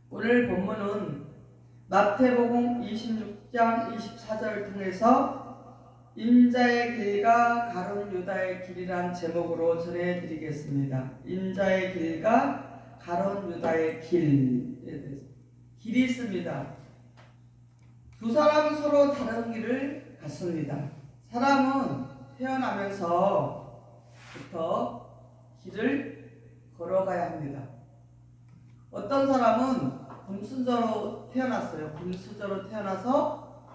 오늘 본문은 마태복음 26장 24절을 통해서 인자의 길과 가룟 유다의 길이란 제목으로 전해드리겠습니다. 인자의 길과 가룟 유다의 길에 대해서 길이 있습니다. 두 사람은 서로 다른 길을 갔습니다. 사람은 태어나면서부터 길을 걸어가야 합니다. 어떤 사람은 금수저로 태어났어요. 금수저로 태어나서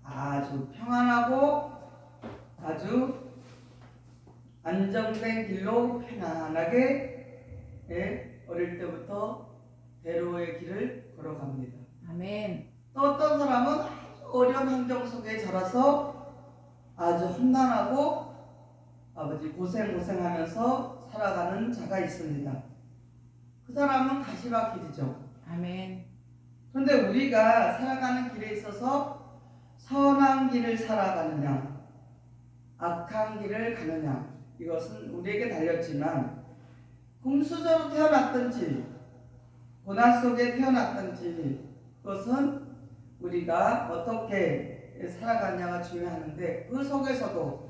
아주 평안하고 아주 안정된 길로 편안하게 어릴 때부터 대로의 길을 걸어갑니다. 아멘. 또 어떤 사람은 아주 어려운 환경 속에 자라서 아주 험난하고 아버지 고생하면서 살아가는 자가 있습니다. 그 사람은 가시밭길이죠. 아멘. 그런데 우리가 살아가는 길에 있어서 선한 길을 살아가느냐 악한 길을 가느냐 이것은 우리에게 달렸지만 금수저로 태어났든지 고난 속에 태어났든지 그것은 우리가 어떻게 살아가냐가 중요하는데 그 속에서도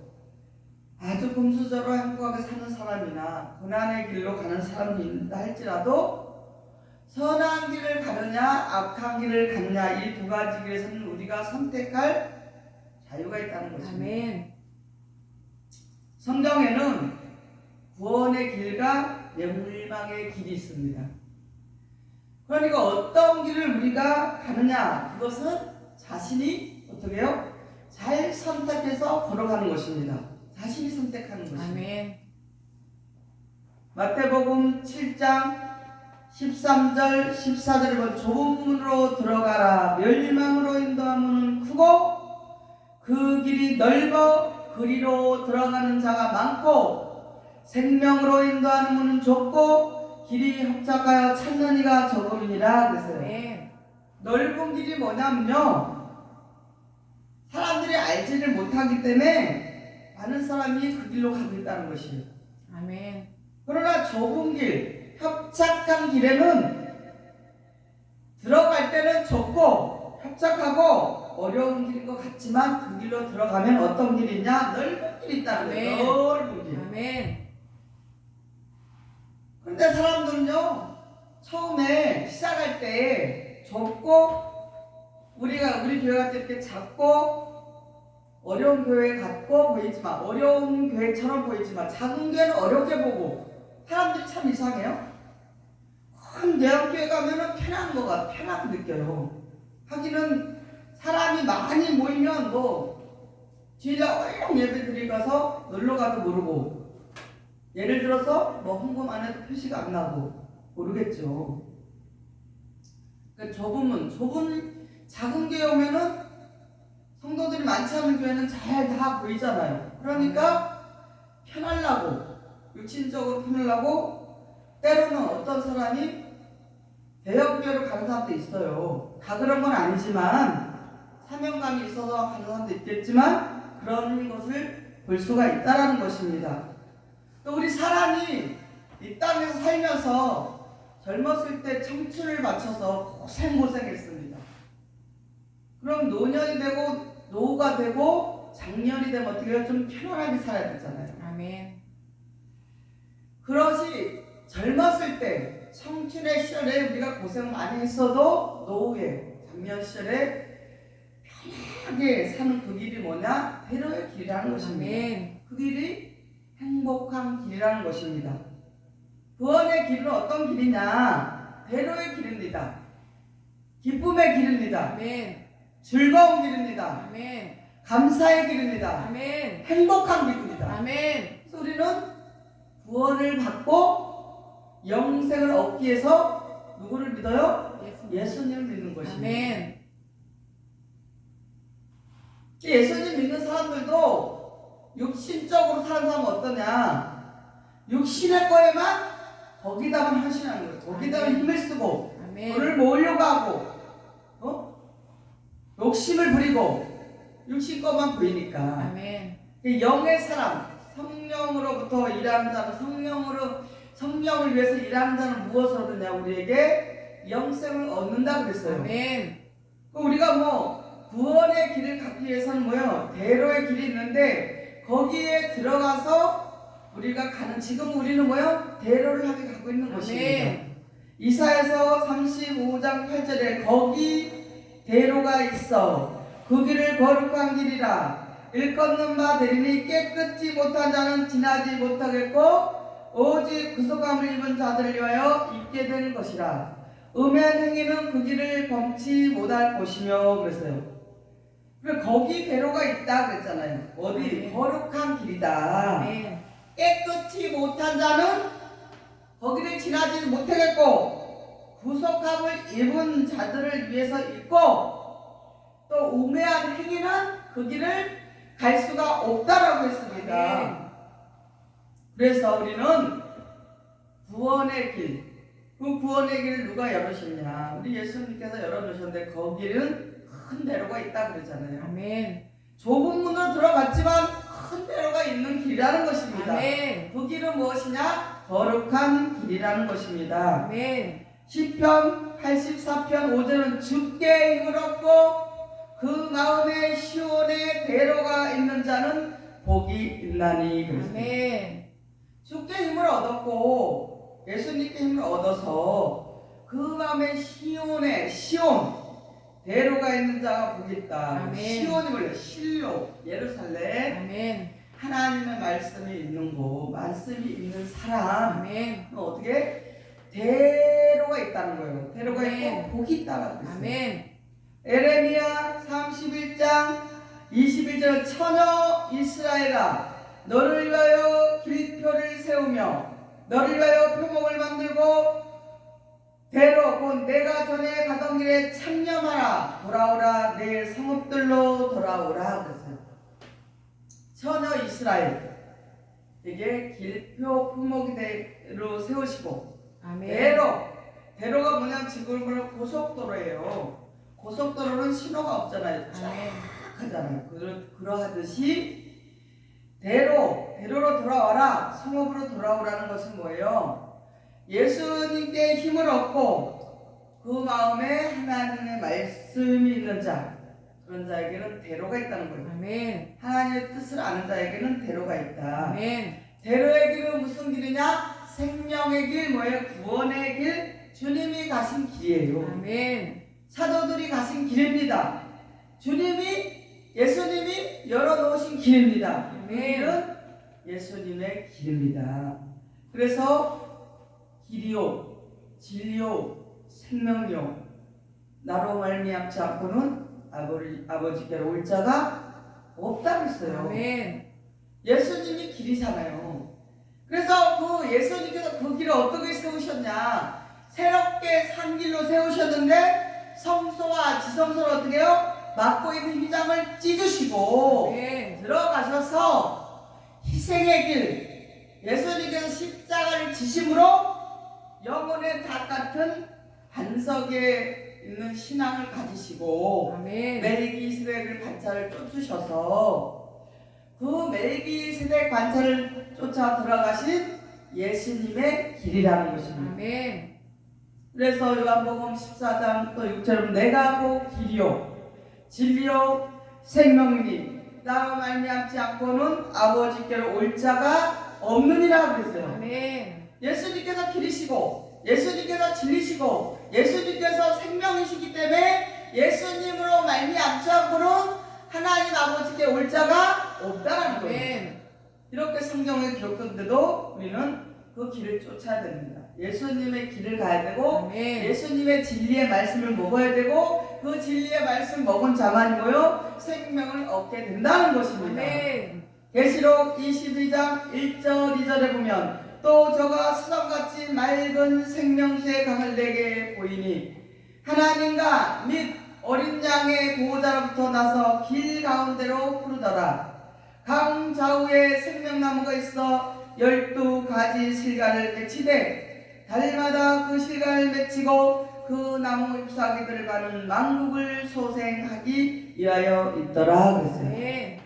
아주 금수저로 행복하게 사는 사람이나 고난의 길로 가는 사람이 있다 할지라도 선한 길을 가느냐 악한 길을 가느냐 이 두 가지 길에서는 우리가 선택할 자유가 있다는 것입니다. 아멘. 성경에는 구원의 길과 멸망의 길이 있습니다. 그러니까 어떤 길을 우리가 가느냐 그것은 자신이 어떻게 해요? 잘 선택해서 걸어가는 것입니다. 자신이 선택하는 것입니다. 아멘. 마태복음 7장 13절 14절을 보면 좁은 문으로 들어가라 멸망으로 인도한 문은 크고 그 길이 넓어 그리로 들어가는 자가 많고 생명으로 인도하는 문은 좁고 길이 협착하여 찾는 이가 적음이니라 그랬어요. 아멘. 넓은 길이 뭐냐면요 사람들이 알지를 못하기 때문에 많은 사람이 그 길로 가고 있다는 것이에요. 아멘. 그러나 좁은 길, 협착한 길에는 들어갈 때는 좁고 협착하고 어려운 길인 것 같지만 그 길로 들어가면 어떤 길이냐? 넓은 길이 있다는 거예요. 넓은 길. 아멘. 그런데 사람들은요 처음에 시작할 때 좁고 우리 교회가 이렇게 작고 어려운 교회 같고 보이지만 어려운 교회처럼 보이지만 작은 교회는 어렵게 보고 사람들이 참 이상해요. 큰 대형교회 가면은 편하게 느껴요. 하기는 사람이 많이 모이면 주일날 얼른 예배 드리고 가서 놀러 가도 모르고 예를 들어서 헌금 안 해도 표시가 안 나고 모르겠죠. 그러니까 좁은 작은 교회 오면은 성도들이 많지 않은 교회는 잘 다 보이잖아요. 그러니까 편하려고 육신적으로 편하려고 때로는 어떤 사람이 대형교회로 가는 사람도 있어요. 다 그런 건 아니지만 사명감이 있어서 가는 사람도 있겠지만 그런 것을 볼 수가 있다라는 것입니다. 또 우리 사람이 이 땅에서 살면서 젊었을 때 청춘을 바쳐서 고생했습니다. 그럼 노년이 되고 노후가 되고 장년이 되면 어떻게 해요? 좀 편안하게 살아야 되잖아요. 아멘. 그것이 젊었을 때 청춘의 시절에 우리가 고생 많이 했어도 노후에 장년 시절에 편하게 사는 그 길이 뭐냐? 대로의 길이라는 것입니다. 아멘. 그 길이 행복한 길이라는 것입니다. 구원의 길은 어떤 길이냐? 대로의 길입니다. 기쁨의 길입니다. 아멘. 즐거운 길입니다. 아멘. 감사의 길입니다. 아멘. 행복한 길입니다. 아멘. 그래서 우리는 구원을 받고 영생을 얻기 위해서 누구를 믿어요? 예수님을 믿는 것입니다. 아멘. 예수님 믿는 사람들도 육신적으로 사는 사람은 어떠냐? 육신의 거에만 거기다만 헌신하는 거예요. 거기다만 힘을 쓰고 아멘. 그를 모으려고 하고 욕심을 부리고 육신 것만 보이니까 아멘. 영의 사람 성령으로부터 일하는 자는 성령을 위해서 일하는 자는 무엇을 얻느냐? 우리에게 영생을 얻는다 그랬어요. 아멘. 우리가 뭐 구원의 길을 갖기 위해서는 뭐요? 대로의 길이 있는데 거기에 들어가서 우리가 가는, 지금 우리는 뭐요? 대로를 하게 가고 있는 것입니다. 아멘. 이사야서 35장 8절에 거기 대로가 있어 그 길을 거룩한 길이라 일컫는 바 되리니 깨끗이 못한 자는 지나지 못하겠고 오직 구속함을 입은 자들을 위하여 입게 된 것이라. 음해한 행위는 그 길을 범치 못할 것이며 그랬어요. 그리고 거기 대로가 있다 그랬잖아요. 어디? 거룩한 길이다. 아멘. 깨끗이 못한 자는 거기를 지나지 못하겠고 구속함을 입은 자들을 위해서 있고 또 우매한 행위는 그 길을 갈 수가 없다라고 했습니다. 그래서 우리는 구원의 길, 그 구원의 길을 누가 열으셨냐? 우리 예수님께서 열어놓으셨는데 거기는 큰 대로가 있다 그러잖아요. 아멘. 좁은 문으로 들어갔지만 큰 대로가 있는 길이라는 것입니다. 아멘. 그 길은 무엇이냐? 거룩한 길이라는 것입니다. 아멘. 시편 84편 5절은 주께 힘을 얻고 그 마음에 시온의 대로가 있는 자는 복이 있나니 그랬어요. 아멘. 주께 힘을 얻었고 예수님께 힘을 얻어서 그 마음에 시온 대로가 있는 자가 복이 있다. 아멘. 시온이 원래 실로 예루살렘 아멘. 하나님의 말씀이 있는 곳, 말씀이 있는 사람 아멘. 어떻게 대로가 있다는 거예요. 대로가 아멘. 있고 복이 있다고 그랬어요. 아멘. 에레미야 31장 21절 처녀 이스라엘아 너를 위하여 길표를 세우며 너를 위하여 표목을 만들고 대로 곧 내가 전에 가던 길에 창념하라 돌아오라 내 성읍들로 돌아오라 그랬어요. 처녀 이스라엘 이게 길표 표목대로 세우시고 아멘. 대로가 뭐냐면 지금 고속도로예요. 고속도로는 신호가 없잖아요. 쫙 아멘. 하잖아요. 그러하듯이 대로로 돌아와라. 성읍으로 돌아오라는 것은 뭐예요? 예수님께 힘을 얻고 그 마음에 하나님의 말씀이 있는 자, 그런 자에게는 대로가 있다는 거예요. 아멘. 하나님의 뜻을 아는 자에게는 대로가 있다. 아멘. 대로의 길은 무슨 길이냐? 생명의 길, 뭐예요? 구원의 길, 주님이 가신 길이에요. 아멘. 사도들이 가신 길입니다. 예수님이 열어놓으신 길입니다. 그 아멘. 길은 예수님의 길입니다. 그래서 길이요, 진리요, 생명이요, 나로 말미암지 않고는 아버지께로 올 자가 없다고 했어요. 아멘. 예수님이 길이잖아요. 그래서 그 예수님께서 그 길을 어떻게 세우셨냐? 새롭게 산 길로 세우셨는데 성소와 지성소를 어떻게 해요? 막고 있는 휘장을 찢으시고 아멘. 들어가셔서 희생의 길, 예수님께서 십자가를 지심으로 영혼의 닭 같은 반석에 있는 신앙을 가지시고 아멘. 멜기세덱을 관찰을 쫓으셔서 그 멜기세덱 관찰을 쫓아 들어가신 예수님의 길이라는 것입니다. 아멘. 그래서 요한복음 14장 또 6절은 내가 곧 길이요 진리요 생명이니 나로 말미암지 않고는 아버지께로 올 자가 없느니라 그랬어요. 아멘. 예수님께서 길이시고 예수님께서 진리시고 예수님께서 생명이시기 때문에 예수님으로 말미암지 않고는 하나님 아버지께 올 자가 없다는 거예요. 아멘. 이렇게 성경에 기록된데도 우리는 그 길을 쫓아야 됩니다. 예수님의 길을 가야 되고 아멘. 예수님의 진리의 말씀을 먹어야 되고 그 진리의 말씀 먹은 자만이 뭐요? 생명을 얻게 된다는 것입니다. 아멘. 계시록 22장 1절 2절에 보면 또 저가 수정같이 맑은 생명수의 강을 내게 보이니 하나님과 및 어린 양의 보호자로부터 나서 길 가운데로 흐르더라. 강 좌우에 생명나무가 있어 12가지 실과를 맺히되 달마다 그 실과를 맺히고 그 나무 잎사귀들을 가는 만국을 소생하기 위하여 있더라 그랬어요. 아멘.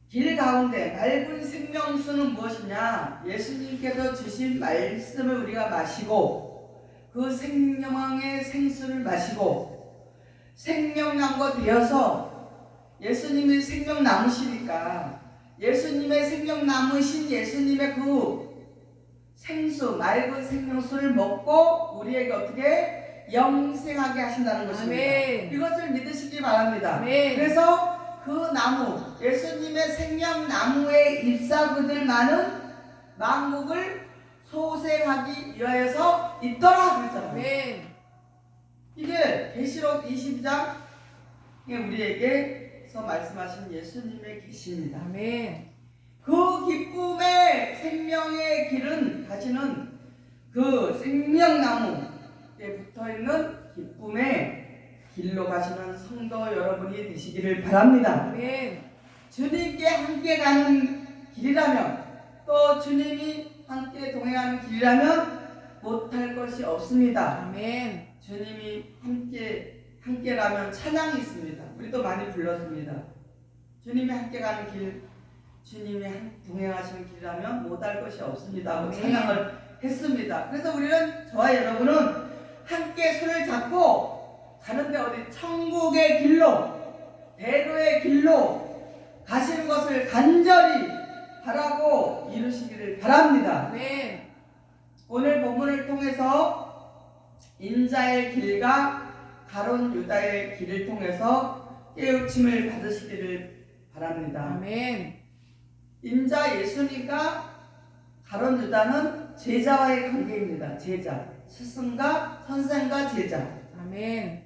길 가운데 맑은 생명수는 무엇이냐? 예수님께서 주신 말씀을 우리가 마시고 그 생명의 생수를 마시고 생명나무가 되어서 예수님이 생명나무시니까 예수님의 생명나무신 예수님의 그 생수, 맑은 생명수를 먹고 우리에게 어떻게 영생하게 하신다는 것입니다. 아멘. 이것을 믿으시기 바랍니다. 아멘. 그래서 그 나무, 예수님의 생명나무의 잎사귀들만은 만국을 소생하기 위하여서 있더라 그랬잖아요. 아멘. 이게 계시록 22장에 우리에게서 말씀하신 예수님의 계시입니다. 아멘. 그 기쁨의 생명의 길은 가시는 그 생명나무에 붙어있는 기쁨의 길로 가시는 성도 여러분이 되시기를 바랍니다. 아멘. 주님께 함께 가는 길이라면 또 주님이 함께 동행하는 길이라면 못할 것이 없습니다. 아멘. 주님이 함께라면 찬양이 있습니다. 우리도 많이 불렀습니다. 주님이 함께 가는 길, 주님이 동행하시는 길이라면 못할 것이 없습니다 하고 찬양을 했습니다. 그래서 우리는, 저와 여러분은 함께 손을 잡고 가는데 어디 천국의 길로, 대로의 길로 가시는 것을 간절히 바라고 이루시기를 바랍니다. 아멘. 오늘 본문을 통해서 인자의 길과 가론 유다의 길을 통해서 깨우침을 받으시기를 바랍니다. 아멘. 인자 예수님과 가론 유다는 제자와의 관계입니다. 제자, 스승과 선생과 제자. 아멘.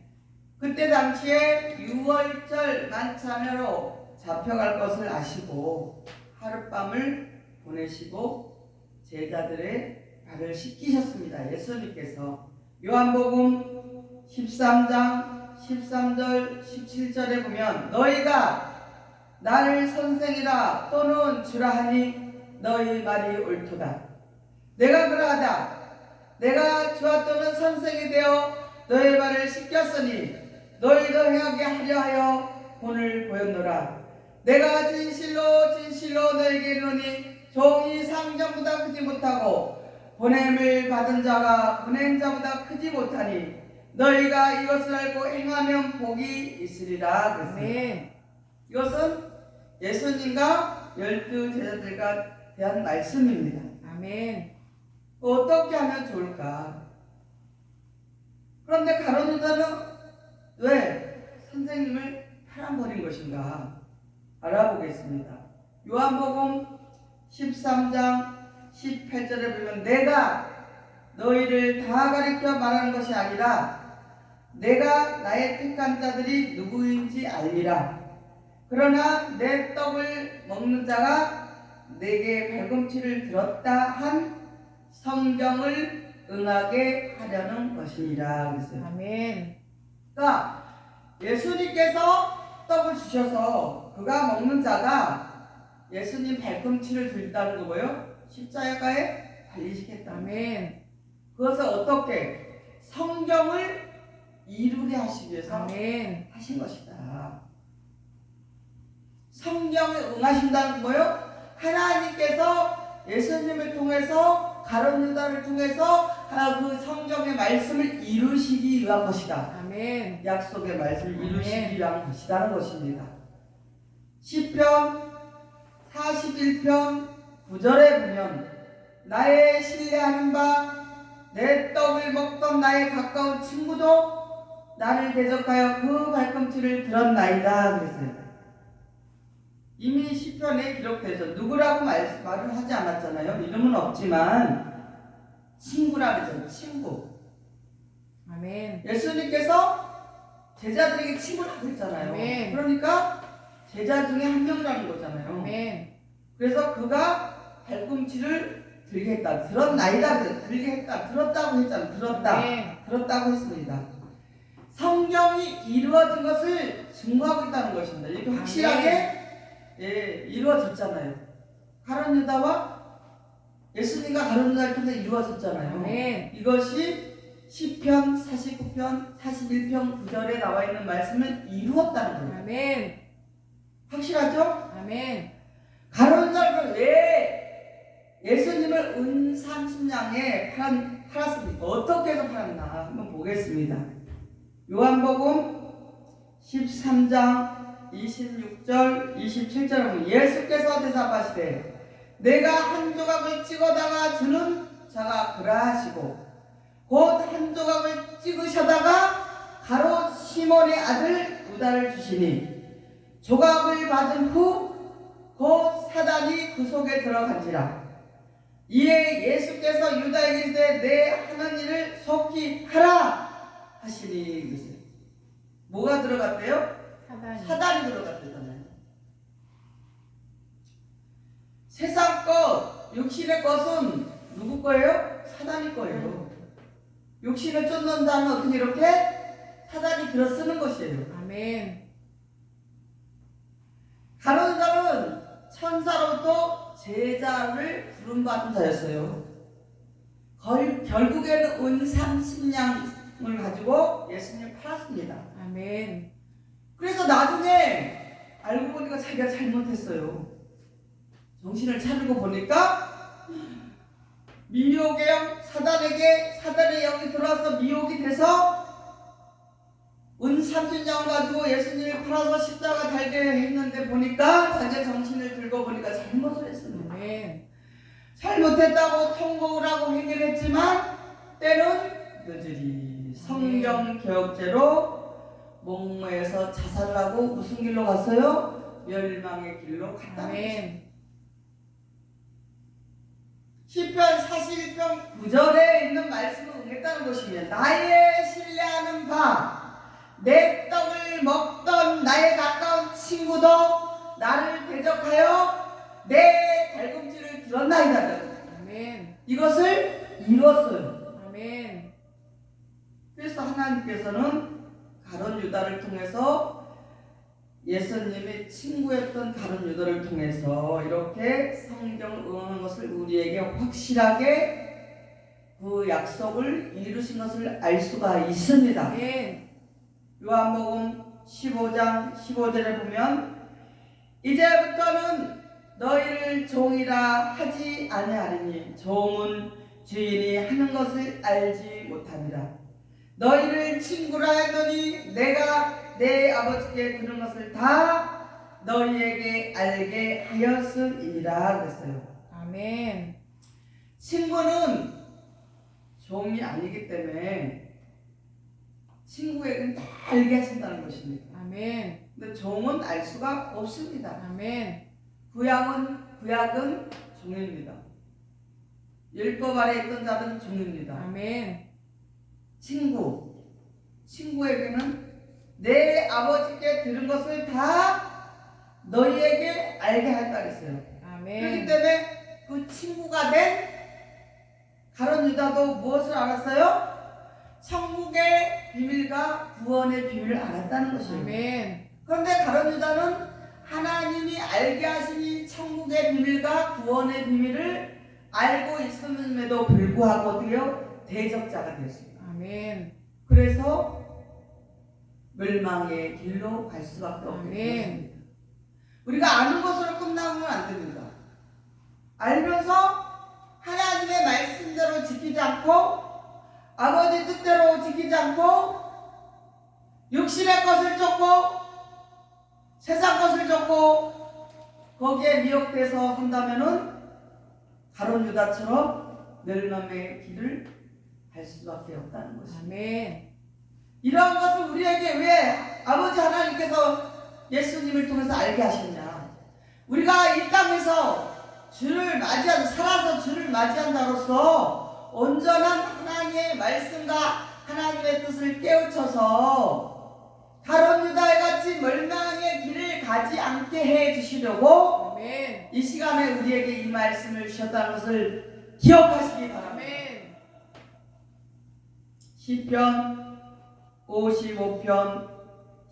그때 당시에 6월절 만찬으로 잡혀갈 것을 아시고 하룻밤을 보내시고 제자들의 발을 씻기셨습니다. 예수님께서 요한복음 13장 13절 17절에 보면 너희가 나를 선생이라 또는 주라 하니 너희 말이 옳도다. 내가 그러하다. 내가 주와 또는 선생이 되어 너희 발을 씻겼으니 너희도 행하게 하려 하여 본을 보였노라. 내가 진실로 진실로 너희에게 이르노니 종이 상전보다 크지 못하고 보냄을 받은 자가 보낸 자보다 크지 못하니 너희가 이것을 알고 행하면 복이 있으리라. 그랬어요. 아멘. 이것은 예수님과 12제자들과 대한 말씀입니다. 아멘. 어떻게 하면 좋을까? 그런데 가론 유다는 왜 선생님을 팔아버린 것인가? 알아보겠습니다. 요한복음 13장 18절에 보면 내가 너희를 다 가리켜 말하는 것이 아니라 내가 나의 택한 자들이 누구인지 알리라. 그러나 내 떡을 먹는 자가 내게 발꿈치를 들었다 한 성경을 응하게 하려는 것이니라 그랬어요. 아멘. 그러니까 예수님께서 떡을 주셔서 그가 먹는 자가 예수님 발꿈치를 들다는 거고요. 십자가에 달리시겠다. 아멘. 그것을 어떻게 성경을 이루게 하시기 위해서 아멘. 하신 것이다. 성경에 응하신다는 거요. 하나님께서 예수님을 통해서 가론 유다를 통해서 그 성경의 말씀을 이루시기 위한 것이다. 아멘. 약속의 말씀을 이루시기 아멘. 위한 것이라는 것입니다. 시편 41편 9절에 보면 나의 신뢰하는 바 내 떡을 먹던 나의 가까운 친구도 나를 대적하여 그 발꿈치를 들었나이다 그랬어요. 이미 시편에 기록돼서 누구라고 말을 하지 않았잖아요. 이름은 없지만 친구라 그러죠. 친구. 아멘. 예수님께서 제자들에게 친구라고 했잖아요. 아멘. 그러니까 제자 중에 한 명이라는 거잖아요. 아멘. 그래서 그가 발꿈치를 들게 했다. 들었나이다. 들게 했다. 들었다고 했잖아요. 들었다. 아멘. 들었다고 했습니다. 성경이 이루어진 것을 증거하고 있다는 것입니다. 이게 확실하게 이루어졌잖아요. 가론 유다와 예수님과 가론 유다를 통해 이루어졌잖아요. 아멘. 이것이 시편 49편 41편 9절에 나와 있는 말씀을 이루었다는 거예요. 아멘. 확실하죠? 아멘. 가론 유다를 왜 예수님을 은삼순양에 팔았습니까? 어떻게 해서 팔았나 한번 보겠습니다. 요한복음 13장 26절 27절에 보면 예수께서 대답하시되 내가 한 조각을 찍어다가 주는 자가 그라하시고 곧 한 조각을 찍으셔다가 가롯 시몬의 아들 유다를 주시니 조각을 받은 후 곧 사단이 그 속에 들어간지라. 이에 예수께서 유다에게 이르시되 내 하는 일을 속히 하라 하시니. 그랬어요. 뭐가 들어갔대요? 사단이 들어갔대잖아요. 세상 것, 육신의 것은 누구 거예요? 사단이 거예요. 육신을 쫓는다는 어떻게 이렇게 사단이 들어쓰는 것이에요. 아멘. 가룟 유다는 천사로부터 제자를 부름받은 자였어요. 결국에는 은 30냥을 가지고 예수님을 팔았습니다. 아멘. 그래서 나중에 알고 보니까 자기가 잘못했어요. 정신을 차리고 보니까 미혹의 영, 사단의 영이 들어와서 미혹이 돼서 은 30냥을 가지고 예수님을 팔아서 십자가 달게 했는데 보니까 자기 정신을 들고 보니까 잘못을 했습니다. 아멘. 잘못했다고 통곡을 하고 회개를 했지만 때는 늦으리 성경개혁제로 목매에서 자살을 하고 무슨 길로 갔어요? 멸망의 길로 갔다는 것입니다. 시편 41편 9절에 있는 말씀을 응했다는 것이며 나의 신뢰하는 바 내 떡을 먹던 나의 가까운 친구도 나를 대적하여 내 달금질을 들었나이다. 아멘. 이것을 이뤘어요. 아멘. 그래서 하나님께서는 가룟 유다를 통해서 예수님의 친구였던 가룟 유다를 통해서 이렇게 성경을 응하는 것을 우리에게 확실하게 그 약속을 이루신 것을 알 수가 있습니다. 아멘. 요한복음 15장 15절에 보면 이제부터는 너희를 종이라 하지 아니하리니 종은 주인이 하는 것을 알지 못하니라. 너희를 친구라 했더니 내가 내 아버지께 들은 것을 다 너희에게 알게 하였음이니라 그랬어요. 아멘. 친구는 종이 아니기 때문에 친구에게는 다 알게 하신다는 것입니다. 아멘. 근데 종은 알 수가 없습니다. 아멘. 구약은 종입니다. 율법 아래 있던 자들은 종입니다. 아멘. 친구에게는 내 아버지께 들은 것을 다 너희에게 알게 할까 했어요. 아멘. 그렇기 때문에 그 친구가 된 가룟 유다도 무엇을 알았어요? 천국의 비밀과 구원의 비밀을 알았다는 것이에요. 아멘. 그런데 가룟 유다는 하나님이 알게 하시니 천국의 비밀과 구원의 비밀을 알고 있음에도 불구하고 어떻게요? 대적자가 되었습니다. 아멘. 그래서 멸망의 길로 갈 수밖에 없게 되었습니다. 우리가 아는 것으로 끝나면 안 됩니다. 알면서 하나님의 말씀대로 지키지 않고 아버지 뜻대로 지키지 않고 육신의 것을 쫓고 세상 것을 쫓고 거기에 미혹돼서 한다면은 가룟 유다처럼 멸망의 길을 갈 수밖에 없다는 것입니다. 아멘. 이러한 것을 우리에게 왜 아버지 하나님께서 예수님을 통해서 알게 하셨냐? 우리가 이 땅에서 살아서 주를 맞이한 자로서 온전한 하나님의 말씀과 하나님의 뜻을 깨우쳐서 가룟 유다에 같이 멸망의 길을 가지 않게 해 주시려고 아멘. 이 시간에 우리에게 이 말씀을 주셨다는 것을 기억하시기 바랍니다. 아멘. 시편 55편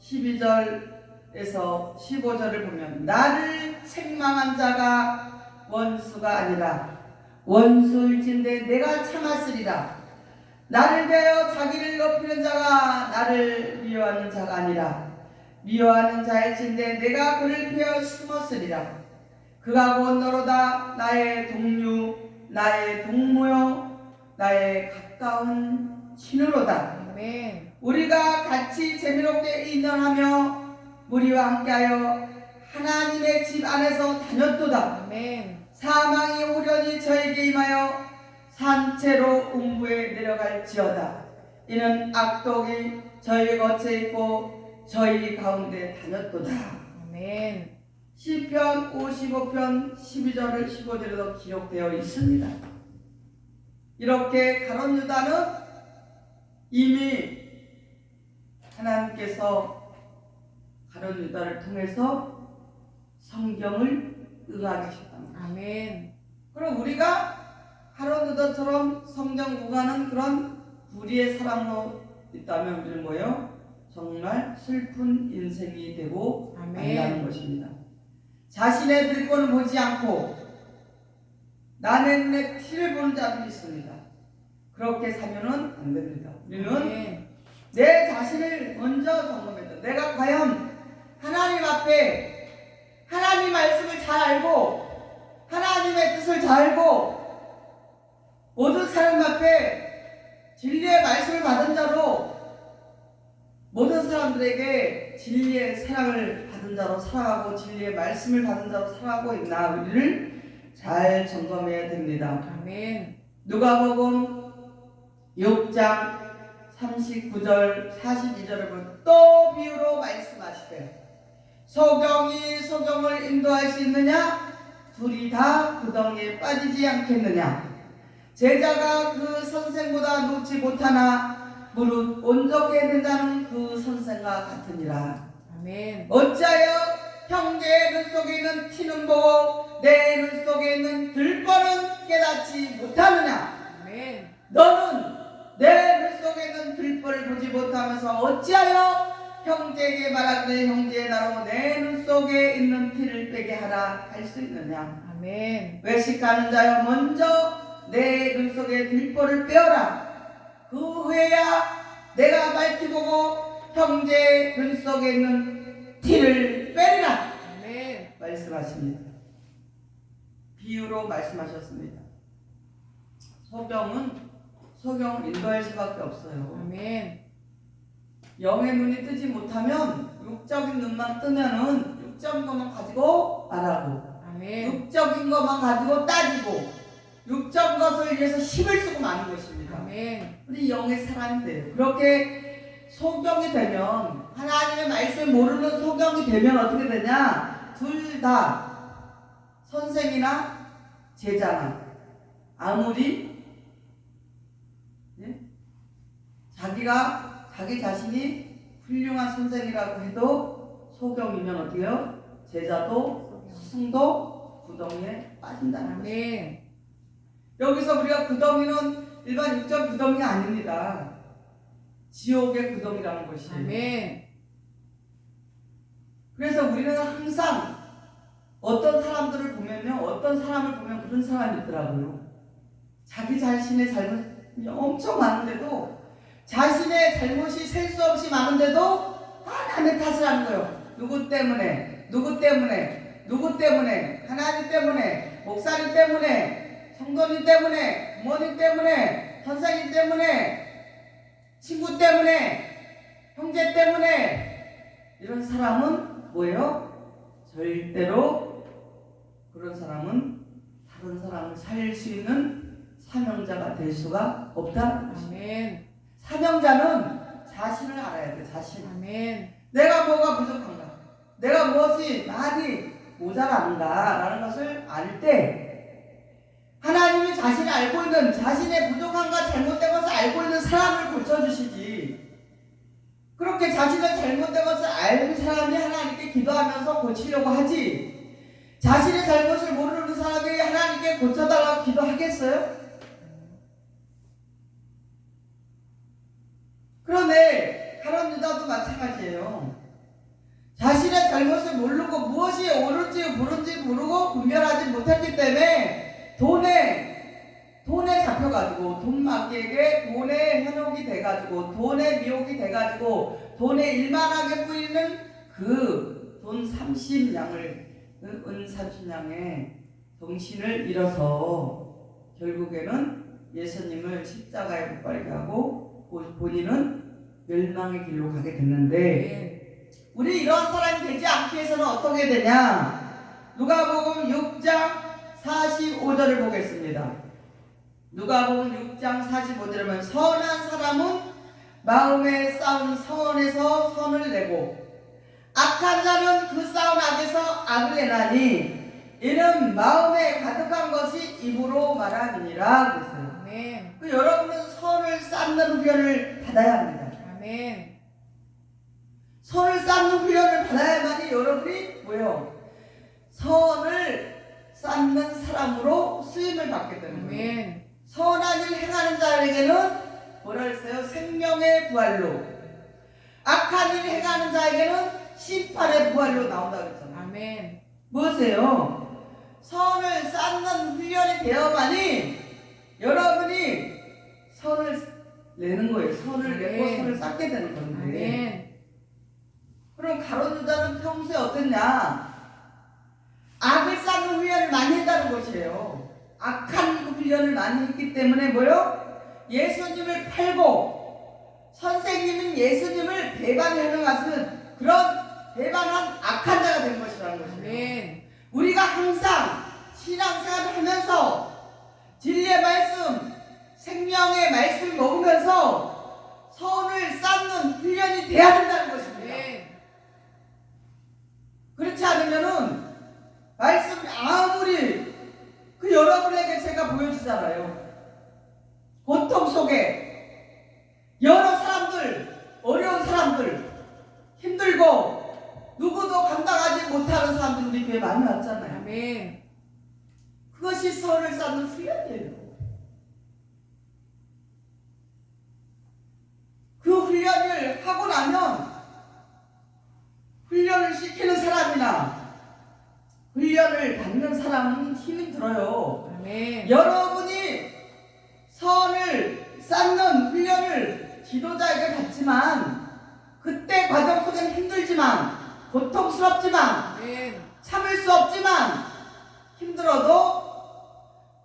12절에서 15절을 보면 나를 책망한 자가 원수가 아니라 원수일진데 내가 참았으리라. 나를 대하여 자기를 높이는 자가 나를 미워하는 자가 아니라 미워하는 자일진데 내가 그를 피하여 숨었으리라. 그가 곧 너로다. 나의 동료 나의 동무요 나의 가까운 친으로다. 아멘. 우리가 같이 재미롭게 인연하며 무리와 함께하여 하나님의 집 안에서 다녔도다. 아멘. 사망이 호련히 저에게 임하여 산채로 음부에 내려갈지어다. 이는 악독이 저희 겉에 있고 저희 가운데 다녔도다. 아멘. 시편 55편 12절을 15절에도 기록되어 있습니다. 이렇게 가룟 유다는 이미 하나님께서 가룟 유다를 통해서 성경을 응하게 하셨답니다. 아멘. 그럼 우리가 가룟 유다처럼 성경 응하는 그런 불의의 사람으로 있다면 우리는 뭐예요? 정말 슬픈 인생이 되고 아멘. 만다는 것입니다. 자신의 들권을 보지 않고 남의 눈에 티를 보는 자들이 있습니다. 그렇게 살면은 안 됩니다. 우리는 아멘. 내 자신을 먼저 점검해서 내가 과연 하나님 앞에 하나님 말씀을 잘 알고 하나님의 뜻을 잘 알고 모든 사람 앞에 진리의 말씀을 받은 자로 모든 사람들에게 진리의 사랑을 받은 자로 살아가고 진리의 말씀을 받은 자로 살아가고 있나 우리를 잘 점검해야 됩니다. 아멘. 누가복음 6장 39절 42절을 보면 또 비유로 말씀하시되 소경이 소경을 인도할 수 있느냐? 둘이 다 구덩이에 빠지지 않겠느냐? 제자가 그 선생보다 높지 못하나 무릇 온전케 된 자는 그 선생과 같으니라. 아멘. 어찌하여 형제의 눈 속에 있는 티는 보고 내 눈 속에 있는 들보는 깨닫지 못하느냐? 아멘. 너는 내 눈 속에 있는 들보를 보지 못하면서 어찌하여 형제에게 말하되 형제의 나로 내 눈 속에 있는 티를 빼게 하라 할 수 있느냐? 아멘. 외식하는 자여 먼저 내 눈 속에 들보를 빼어라. 그 후에야 내가 밝히 보고 형제의 눈 속에 있는 티를 빼리라 아멘. 말씀하십니다. 비유로 말씀하셨습니다. 소경은 인도할 수밖에 없어요. 아멘. 영의 눈이 뜨지 못하면 육적인 눈만 뜨면은 육적인 것만 가지고 말하고 아멘. 육적인 것만 가지고 따지고 육적 것을 위해서 힘을 쓰고 마는 것입니다. 아멘. 우리 영의 사람이 돼요. 그렇게 소경이 되면 하나님의 말씀 모르는 소경이 되면 어떻게 되냐? 둘 다 선생이나 제자나 아무리 자기 자신이 훌륭한 선생이라고 해도 소경이면 어때요? 제자도 스승도 구덩이에 빠진다는 거죠. 아멘. 여기서 우리가 구덩이는 일반 육적 구덩이가 아닙니다. 지옥의 구덩이라는 것이에요. 아멘. 그래서 우리는 항상 어떤 사람을 보면 그런 사람이 있더라고요. 자기 자신의 잘못이 엄청 많은데도 자신의 잘못이 셀 수 없이 많은데도 남의 탓을 하는 거예요. 누구 때문에 하나님 때문에 목사님 때문에 성도님 때문에 부모님 때문에 선생님 때문에 친구 때문에 형제 때문에 이런 사람은 뭐예요? 절대로 그런 사람은 다른 사람을 살릴 수 있는 사명자가 될 수가 없다는 것입니다. 아멘. 사명자는 자신을 알아야 돼. 자신. 아멘. 내가 뭐가 부족한가? 내가 무엇이 많이 모자란가? 라는 것을 알 때 하나님이 자신이 알고 있는 자신의 부족함과 잘못된 것을 알고 있는 사람을 고쳐주시지. 그렇게 자신의 잘못된 것을 아는 사람이 하나님께 기도하면서 고치려고 하지. 자신의 잘못을 모르는 사람이 하나님께 고쳐달라고 기도하겠어요? 그런데 가룟 유다도 마찬가지예요. 자신의 잘못을 모르고 무엇이 옳은지 모르고 분별하지 못했기 때문에 돈에 잡혀가지고 돈 마귀에게 돈의 현혹이 돼가지고 돈의 미혹이 돼가지고 돈에 일만하게 뿌리는 그 돈 30냥을 은 30냥에 정신을 잃어서 결국에는 예수님을 십자가에 못 박게 하고 본인은 멸망의 길로 가게 됐는데 아멘. 우리 이런 사람이 되지 않기 위해서는 어떻게 되냐? 누가복음 6장 45절을 보겠습니다. 누가복음 6장 45절에 보면 선한 사람은 마음에 쌓은 선에서 선을 내고 악한 자는 그 쌓은 악에서 악을 내나니 이는 마음에 가득한 것이 입으로 말함이니라 그랬어요. 아멘. 여러분은 선을 쌓는 훈련을 받아야 합니다. 아멘. 선을 쌓는 훈련을 받아야만이 여러분이 뭐예요? 선을 쌓는 사람으로 쓰임을 받게 되는 거예요. 아멘. 선한 일 행하는 자에게는 뭐라 했어요? 생명의 부활로, 악한 일 행하는 자에게는 심판의 부활로 나온다 그랬잖아요. 아멘. 무엇이에요? 선을 쌓는 훈련이 되어만이 여러분이 선을 내는 거예요. 선을 내고 아멘. 선을 쌓게 되는 건데. 아멘. 그럼 가룟 유다는 평소에 어땠냐? 악을 쌓는 훈련을 많이 했다는 것이에요. 악한 훈련을 많이 했기 때문에 뭐요? 예수님을 팔고 선생님은 예수님을 배반하는 것은 그런 배반한 악한 자가 된 것이라는 것이에요. 아멘. 우리가 항상 신앙생활을 하면서 진리의 말씀, 생명의 말씀을 먹으면서 선을 쌓는 훈련이 돼야 된다는 것입니다. 아멘. 그렇지 않으면은 말씀이 아무리 그 여러분에게 제가 보여주잖아요. 고통 속에 여러 사람들, 어려운 사람들, 힘들고 누구도 감당하지 못하는 사람들 우리 교회 많이 왔잖아요. 아멘. 그것이 선을 쌓는 훈련이에요. 그 훈련을 하고 나면 훈련을 시키는 사람이나 훈련을 받는 사람은 힘이 들어요. 아멘. 여러분이 선을 쌓는 훈련을 지도자에게 받지만 그때 과정 속에는 힘들지만 고통스럽지만 아멘. 참을 수 없지만 힘들어도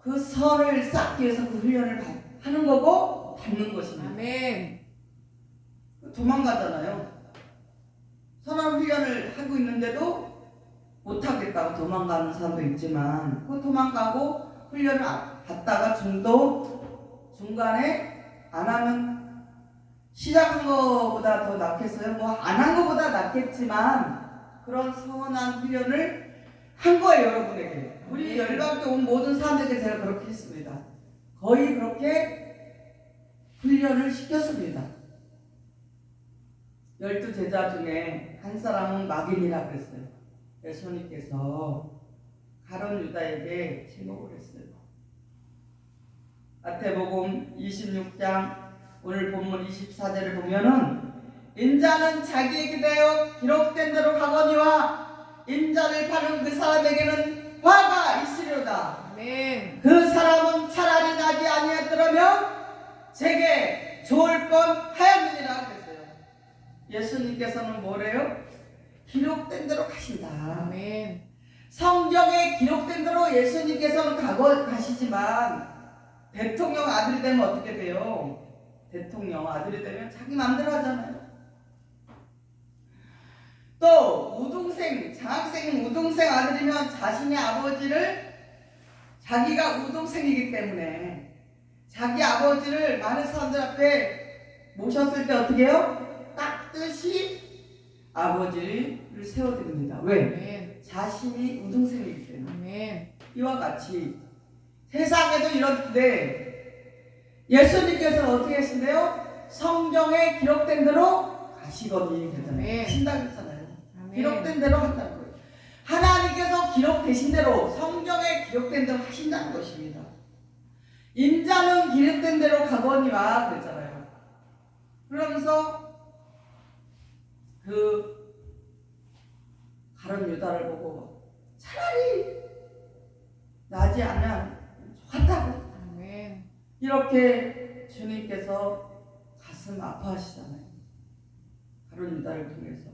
그 선을 쌓기 위해서 그 훈련을 하는 거고 받는 것입니다. 아멘. 도망가잖아요. 선한 훈련을 하고 있는데도 못하겠다고 도망가는 사람도 있지만 그 도망가고 훈련을 받다가 중간에 안 하면 시작한 것보다 더 낫겠어요? 뭐 안 한 것보다 낫겠지만 그런 선한 훈련을 한 거예요. 여러분에게. 우리 열방교 온 모든 사람들에게 제가 그렇게 했습니다. 거의 그렇게 훈련을 시켰습니다. 12제자 중에 한 사람은 마겐이라 그랬어요. 예수님께서 가룟 유다에게 지목을 했어요. 마태복음 26장 오늘 본문 24절을 보면은 인자는 자기에게 대하여 기록된 대로 가거니와 인자를 파는 그 사람에게는 화가 있으리로다. 아멘. 그 사람은 차라리 나지 아니하더라면 제게 좋을 뻔하였느니라 그랬어요. 예수님께서는 뭐래요? 기록된 대로 가신다. 아멘. 성경에 기록된 대로 예수님께서는 가시지만 대통령 아들이 되면 어떻게 돼요? 대통령 아들이 되면 자기 마음대로 하잖아요. 또 우동생, 장학생 우동생 아들이면 자신의 아버지를 자기가 우동생이기 때문에 자기 아버지를 많은 사람들 앞에 모셨을 때 어떻게 해요? 깍듯이 아버지를 세워드립니다. 왜? 아멘. 자신이 우동생이기 때문에. 아멘. 이와 같이 세상에도 이런데 예수님께서는 어떻게 하신대요? 성경에 기록된 대로 가시거니 그랬잖아요. 네. 하신다고 했잖아요. 아멘. 기록된 대로 한다는 거예요. 하나님께서 기록되신 대로 성경에 기록된 대로 하신다는 것입니다. 인자는 기록된 대로 가거니와 그랬잖아요. 그러면서 그 가룟 유다를 보고 차라리 나지 않으면 좋겠다고 아멘. 이렇게 주님께서 가슴 아파하시잖아요. 가룟 유다를 통해서.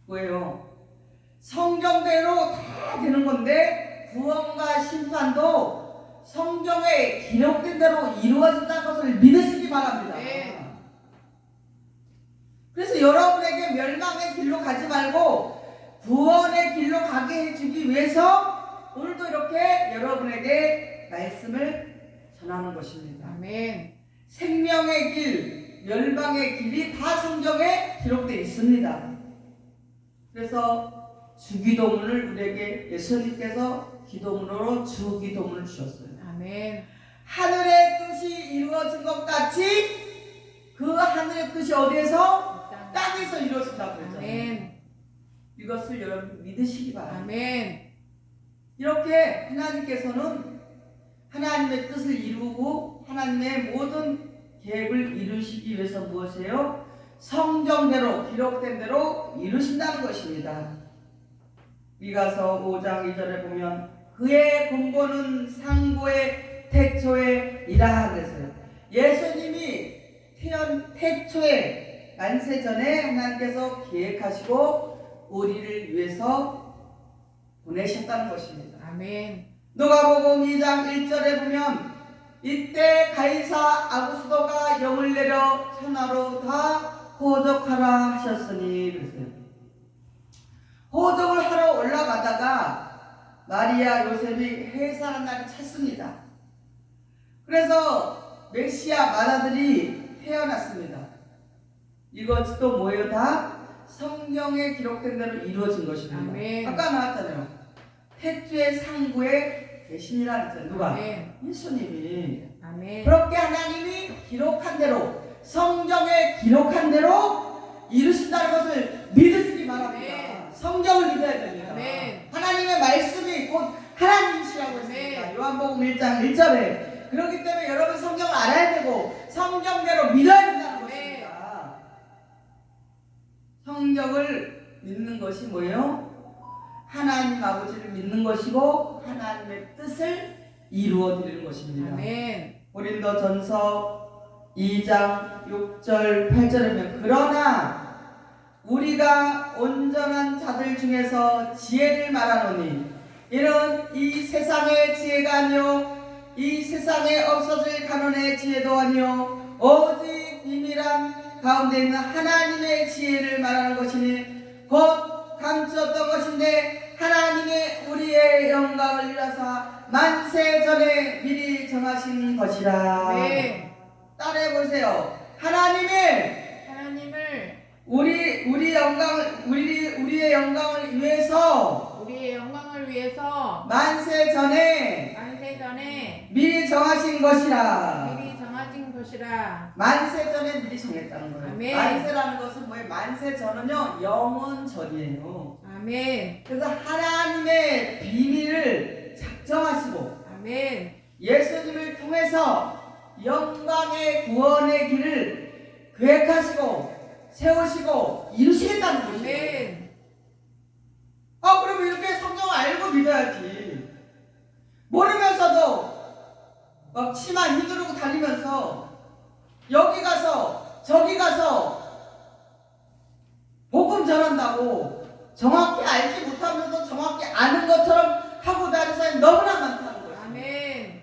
왜요? 성경대로 다 되는 건데 구원과 심판도 성경에 기록된 대로 이루어진다는 것을 믿으시기 바랍니다. 아멘. 그래서 여러분에게 멸망의 길로 가지 말고 구원의 길로 가게 해주기 위해서 오늘도 이렇게 여러분에게 말씀을 전하는 것입니다. 아멘. 생명의 길, 멸망의 길이 다 성경에 기록되어 있습니다. 그래서 주기도문을 우리에게 예수님께서 기도문으로 주기도문을 주셨어요. 아멘. 하늘의 뜻이 이루어진 것 같이 그 하늘의 뜻이 어디에서? 땅에서 이루어진다고 그랬잖아요. 아멘. 이것을 여러분 믿으시기 바랍니다. 아멘. 이렇게 하나님께서는 하나님의 뜻을 이루고 하나님의 모든 계획을 이루시기 위해서 무엇이에요? 성경대로 기록된 대로 이루신다는 것입니다. 미가서 5장 2절에 보면 그의 근본은 상고의 태초에이라 그랬어요. 예수님이 태초에 만세 전에 하나님께서 계획하시고 우리를 위해서 보내셨다는 것입니다. 아멘. 누가복음 2장 1절에 보면 이때 가이사 아구스도가 영을 내려 천하로 다 호적하라 하셨으니 그랬어요. 호적을 하러 올라가다가 마리아 요셉이 해산한 날이 찼습니다. 그래서 메시아 마다들이 태어났습니다. 이것도 뭐예요? 다 성경에 기록된 대로 이루어진 것입니다. 아멘. 아까 나왔잖아요. 태초의 상부에 계시니라 그랬잖아요. 누가? 아멘. 예수님이. 아멘. 그렇게 하나님이 기록한 대로 성경에 기록한 대로 이루신다는 것을 믿으시기 바랍니다. 아멘. 성경을 믿어야 됩니다. 아멘. 하나님의 말씀이 곧 하나님이시라고 했습니다. 아멘. 요한복음 1장 1절에 그렇기 때문에 여러분 성경을 알아야 되고 성경대로 믿어야 된다는 것입니다. 성경을 믿는 것이 뭐예요? 하나님 아버지를 믿는 것이고 하나님의 뜻을 이루어 드리는 것입니다. 아멘. 고린도전서 2장 6절 8절에 보면 그러나 우리가 온전한 자들 중에서 지혜를 말하노니 이는 이 세상의 지혜가 아니요 이 세상에 없어질 가론의 지혜도 아니요 오직 비밀한 가운데 있는 하나님의 지혜를 말하는 것이니 곧 감추었던 것인데 하나님의 우리의 영광을 위하사 만세 전에 미리 정하신 것이라. 네. 따라해 보세요. 하나님의 우리의 영광을 위해서 우리의 영광을 위해서 만세 전에 미리 정하신 것이라. 미리 정하신 것이라. 만세 전에 미리 정했다는 거예요. 아멘. 만세라는 것은 뭐예요? 만세 전은요 영원 전이에요. 아멘. 그래서 하나님의 비밀을 작정하시고 아멘. 예수님을 통해서 영광의 구원의 길을 계획하시고 세우시고 이루시겠다는 것이에요. 아멘. 그러면 이렇게 성경을 알고 믿어야지. 모르면서도 막 치마 휘두르고 다니면서 여기 가서 저기 가서 복음 전한다고 정확히 알지 못하면서 정확히 아는 것처럼 하고 다니는 사람이 너무나 많다는 것이에요. 아멘.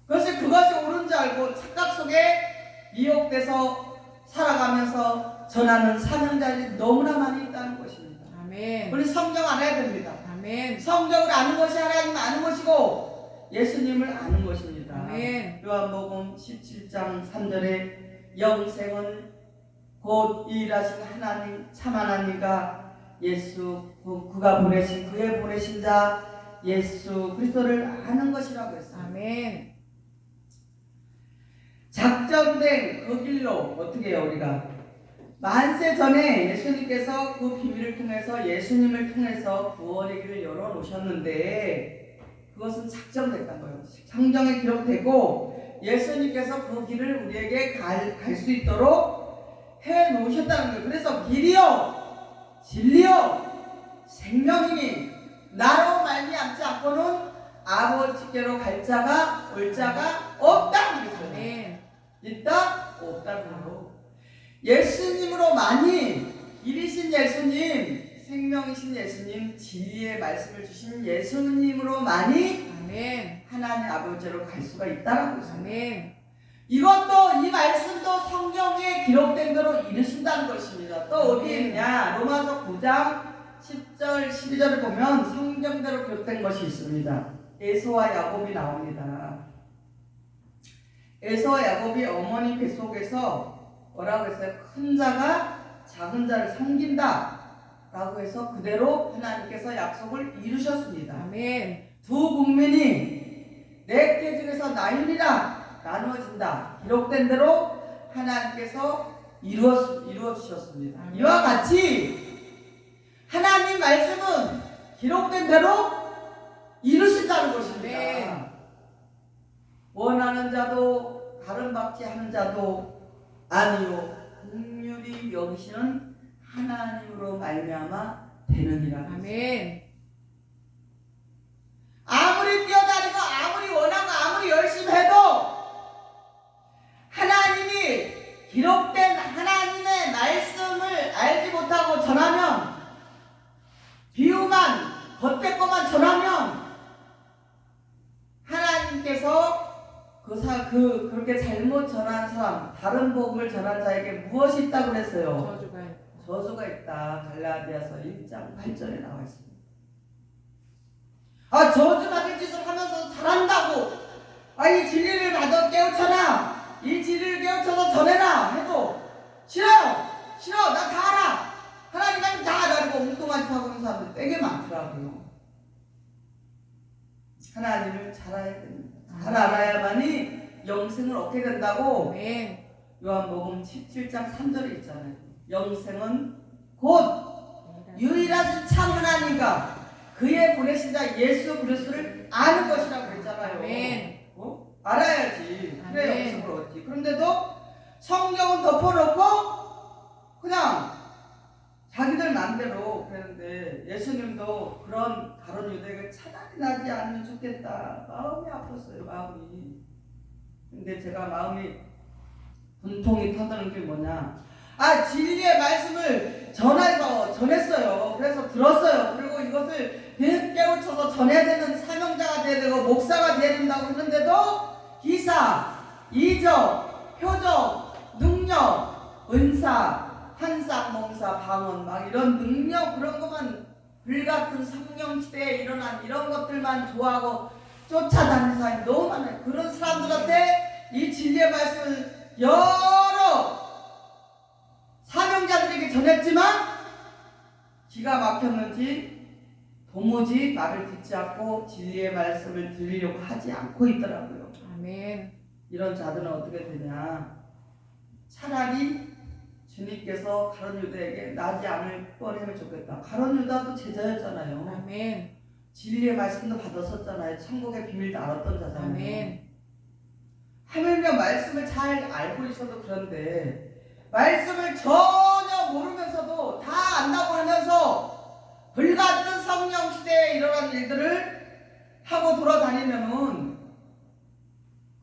그것이 옳은 줄 알고 착각 속에 미혹돼서 살아가면서 전하는 사명자들이 너무나 많이 있다는 것입니다. 아멘. 우리 성경 알아야 됩니다. 아멘. 성경을 아는 것이 하나님을 아는 것이고 예수님을 아는 것입니다. 아멘. 요한복음 17장 3절에 영생은 곧 일하신 하나님 참 하나님과 예수 그가 보내신 그의 보내신 자 예수 그리스도를 아는 것이라고 했어요. 아멘. 작전된 그 길로 어떻게 해요 우리가? 만세 전에 예수님께서 그 비밀을 통해서 예수님을 통해서 구원의 길을 열어놓으셨는데 그것은 작정됐단 거예요. 성경에 기록되고 예수님께서 그 길을 우리에게 갈 수 있도록 해놓으셨다는 거예요. 그래서 길이요 진리요 생명이니 나로 말미암지 않고는 아버지께로 갈 자가 올 자가 없다 그랬어요. 아멘. 있다? 없다고요. 예수님으로만이 일이신 예수님, 생명이신 예수님, 진리의 말씀을 주신 예수님으로만이 아멘. 하나님 아버지로 갈 수가 있다라고 했습니다. 아멘. 이것도 이 말씀도 성경에 기록된 대로 이루신다는 것입니다. 또 어디에 있냐? 로마서 9장 10절 12절을 보면 성경대로 기록된 것이 있습니다. 에서와 야곱이 나옵니다. 에서와 야곱이 어머니 뱃속에서 뭐라고 했어요? 큰 자가 작은 자를 섬긴다 라고 해서 그대로 하나님께서 약속을 이루셨습니다. 아멘. 두 국민이 내 태중에서 나누리라 나누어진다 기록된 대로 하나님께서 이루어 주셨습니다. 아멘. 이와 같이 하나님 말씀은 기록된 대로 이루신다는 것입니다. 아멘. 원하는 자도 다른 박지 하는 자도 아니요 긍휼히 여기시는 하나님으로 말미암아 되느니라. 아멘. 아무리 뛰어다니고 아무리 원하고 아무리 열심히 해도 하나님이 기록된 하나님의 말씀을 알지 못하고 전하면 비유만 겉대 거만 전하면 하나님께서 그렇게 잘못 전한 사람 다른 복음을 전한 자에게 무엇이 있다고 그랬어요? 저주가 있다. 갈라디아서 1장 8절에 나와 있습니다. 저주 받을 짓을 하면서 잘한다고 이 진리를 받아 깨우쳐라 이 진리를 깨우쳐서 전해라 해도 싫어 나 다 알아 하나님 말씀 다 알아 이러고 엉뚱한 짓 하고 있는 사람들 되게 많더라고요. 하나님을 잘 알아야 됩니다. 잘 알아야만이 영생을 얻게 된다고 아멘. 요한복음 17장 3절에 있잖아요. 영생은 곧 유일하신 참 하나님과 그의 보내신 자 예수 그리스도를 아는 것이라고 그랬잖아요. 아멘. 알아야지. 그래 아멘. 영생을 얻지. 그런데도 성경은 덮어놓고 그냥 자기들 마음대로 그랬는데 예수님도 그런 다른 유대가 차단이 나지 않으면 좋겠다. 마음이 아팠어요. 마음이. 근데 제가 마음이 분통이 터드는 게 뭐냐? 진리의 말씀을 전했어요. 그래서 들었어요. 그리고 이것을 깨우쳐서 전해야 되는 사명자가 돼야 되고 목사가 돼야 된다고 했는데도 기사, 이적, 표적, 능력, 은사, 환상, 몽사, 방언 막 이런 능력 그런 것만 불같은 성령 시대에 일어난 이런 것들만 좋아하고 쫓아다니는 사람이 너무 많아요. 그런 사람들한테 이 진리의 말씀을 여러 사명자들에게 전했지만 기가 막혔는지 도무지 말을 듣지 않고 진리의 말씀을 들으려고 하지 않고 있더라고요. 아멘. 이런 자들은 어떻게 되냐? 차라리 주님께서 가룟 유다에게 나지 않을 뻔하면 좋겠다. 가룟 유다도 제자였잖아요. 아멘. 진리의 말씀도 받았었잖아요. 천국의 비밀도 알았던 자잖아요. 아멘. 하물며 말씀을 잘 알고 있어도 그런데 말씀을 전혀 모르면서도 다 안다고 하면서 불같은 성령 시대에 일어난 일들을 하고 돌아다니면은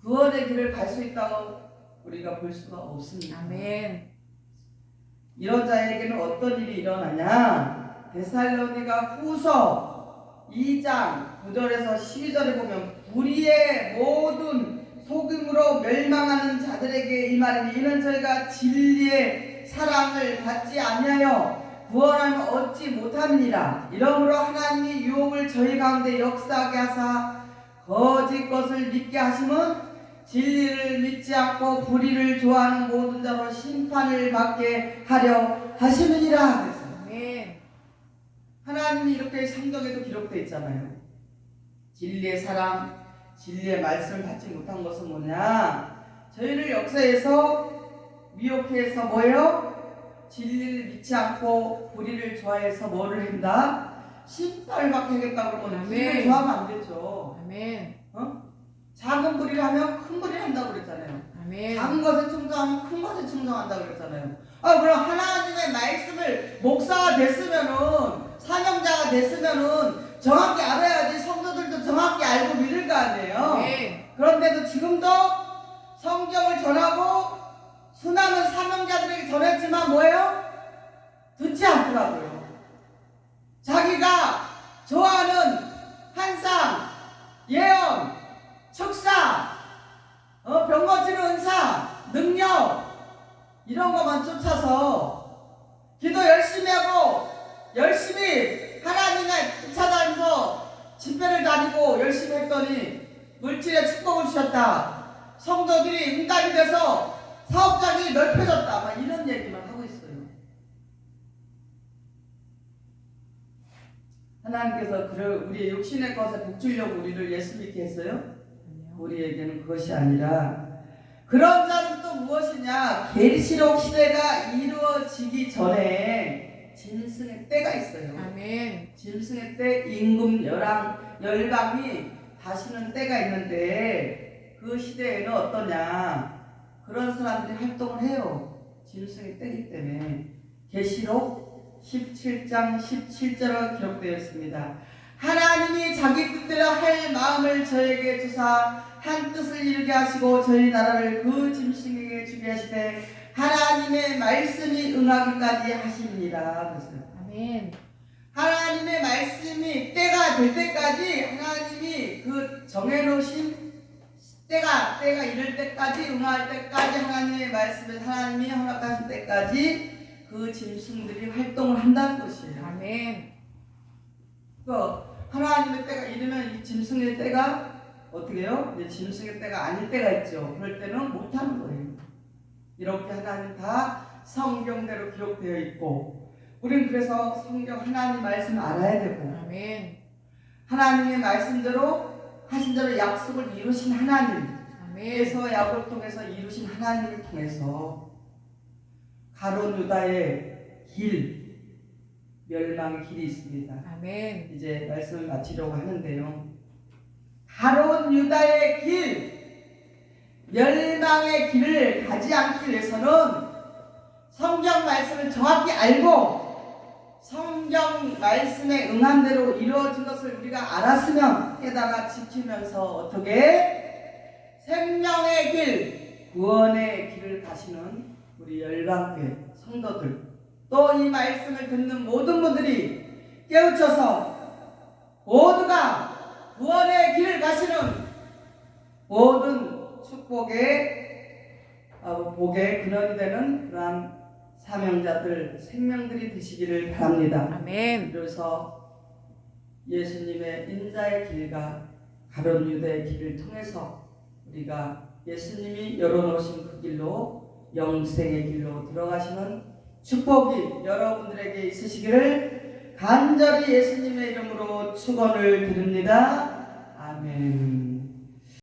구원의 길을 갈 수 있다고 우리가 볼 수가 없습니다. 아멘. 이런 자에게는 어떤 일이 일어나냐? 데살로니가 후서 2장 9절에서 12절에 보면 불의의 모든 속임으로 멸망하는 자들에게 이 말이니 이는 저희가 진리의 사랑을 받지 아니하여 구원하면 얻지 못함이니라. 이러므로 하나님이 유혹을 저희 가운데 역사하게 하사 거짓 것을 믿게 하심은 진리를 믿지 않고 불의를 좋아하는 모든 자로 심판을 받게 하려 하심이니라. 그랬어요. 아멘. 하나님이 이렇게 성경에도 기록되어 있잖아요. 진리의 사랑, 진리의 말씀을 받지 못한 것은 뭐냐? 저희를 역사에서 미혹해서 뭐예요? 진리를 믿지 않고 불의를 좋아해서 뭐를 한다? 심판을 받게 하겠다고 그러면 불의를 좋아하면 안 되죠. 아멘. 작은 불의를 하면 큰 불의를 한다고 그랬잖아요. 아멘. 작은 것에 충성하면 큰 것에 충성한다고 그랬잖아요. 그럼 하나님의 말씀을 목사가 됐으면은 사명자가 됐으면은 정확히 알아야지 성도들도 정확히 알고 믿을 거 아니에요. 네. 그런데도 지금도 성경을 전하고 수많은 사명자들에게 전했지만 뭐예요? 듣지 않더라고요. 자기가 좋아하는 환상, 예언, 앞서서 기도 열심히 하고 열심히 하나님을 찾아다니면서 집회를 다니고 열심히 했더니 물질의 축복을 주셨다. 성도들이 응답이 돼서 사업장이 넓혀졌다. 막 이런 얘기만 하고 있어요. 하나님께서 우리의 육신의 것에 복주려고 우리를 예수 믿게 했어요? 우리에게는 그것이 아니라 그런 자는 또 무엇이냐? 계시록 시대가 이루어지기 전에 짐승의 때가 있어요. 아멘. 짐승의 때 임금 열방이 다시는 때가 있는데 그 시대에는 어떠냐? 그런 사람들이 활동을 해요. 짐승의 때이기 때문에. 계시록 17장 17절로 기록되어 있습니다. 하나님이 자기 뜻대로 할 마음을 저에게 주사 한 뜻을 이루게 하시고 저희 나라를 그 짐승에게 주게 하시되 하나님의 말씀이 응하기까지 하십니다. 그랬어요. 아멘. 하나님의 말씀이 때가 될 때까지 하나님이 그 정해놓으신 때가 이를 때까지 응할 때까지 하나님의 말씀을 하나님이 허락하신 때까지 그 짐승들이 활동을 한다는 것이에요. 아멘. 하나님의 때가 이르면 이 짐승의 때가 어떻게 해요? 이제 짐승의 때가 아닐 때가 있죠. 그럴 때는 못하는 거예요. 이렇게 하나님 다 성경대로 기록되어 있고 우리는 그래서 성경 하나님 말씀 알아야 되고 아멘. 하나님의 말씀대로 하신 대로 약속을 이루신 하나님 아멘. 그래서 야곱을 통해서 이루신 하나님을 통해서 가룟 유다의 길 멸망의 길이 있습니다. 아멘. 이제 말씀을 마치려고 하는데요. 가룟 유다의 길, 멸망의 길을 가지 않기 위해서는 성경 말씀을 정확히 알고 성경 말씀에 응한 대로 이루어진 것을 우리가 알았으면 깨달아 지키면서 어떻게 생명의 길, 구원의 길을 가시는 우리 열방교회 성도들 또 이 말씀을 듣는 모든 분들이 깨우쳐서 모두가 구원의 길을 가시는 모든 축복의 복의 근원이 되는 그러한 사명자들 생명들이 되시기를 바랍니다. 아멘. 그래서 예수님의 인자의 길과 가룟 유다의 길을 통해서 우리가 예수님이 열어놓으신 그 길로 영생의 길로 들어가시는 축복이 여러분들에게 있으시기를 간절히 예수님의 이름으로 축원을 드립니다. 아멘.